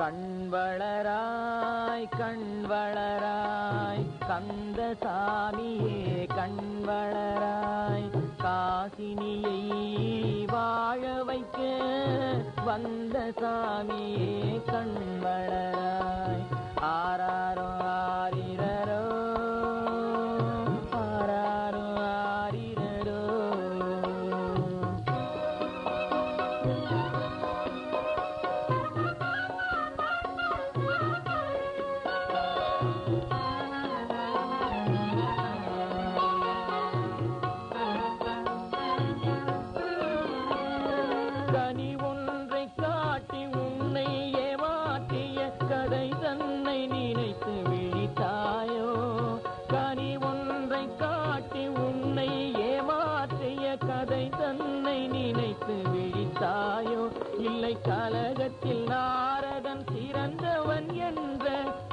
கண்வளராய் கண்வளராய் கந்தசாமியே கண்வளராய் காசினியை வாழ வைக்க வந்த சாமியே கண்வளராய் ஆராரோ ஆரிரரோ ஆராரோ ஆரிரரோ கனி ஒன்றை காட்டி உன்னை ஏமாற்றிய கதை தன்னை நினைத்து விழித்தாயோ கனி ஒன்றை காட்டி உன்னை ஏமாற்றிய கதை தன்னை நினைத்து விழித்தாயோ இல்லை கலகத்தில் நாரதன் சிறந்தவன் என்ற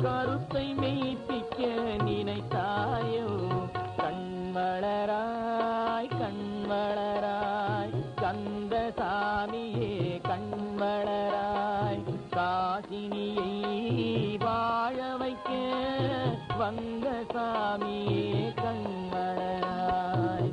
கருத்தை மெய்ப்பிக்க நினைத்தாயோ கண்வளராய் கண்வளராய் கந்தசாமியே கண்வளராய் காசினியை வாழ வைக்க வந்த சாமியே கண்வளராய்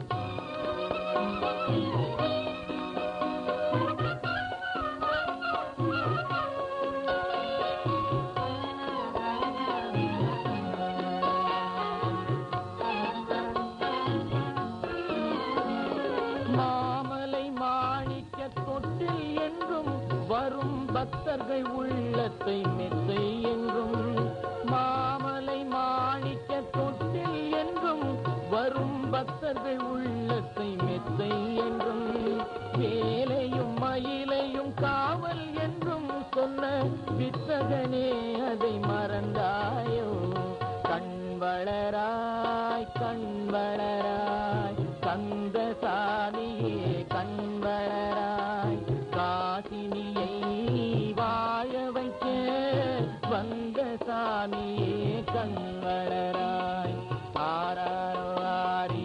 மாமலை மாணிக்க தொட்டில் என்றும் வரும் பக்தர்கள் உள்ளத்தை மெத்தை என்றும் மாமலை மாணிக்க தொட்டில் என்றும் வரும் பக்தர்கள் உள்ளத்தை மெத்தை என்றும் வேலையும் மயிலையும் காவல் என்றும் சொன்ன வித்தகனே அதை மறந்தாயோ கண்வளராய் கண்வளராய் கந்தசாமியே கண்வளராய் காசினியை வாழ வைக்க வந்த சாமியே கண்வளராய் ஆராரோ ஆரி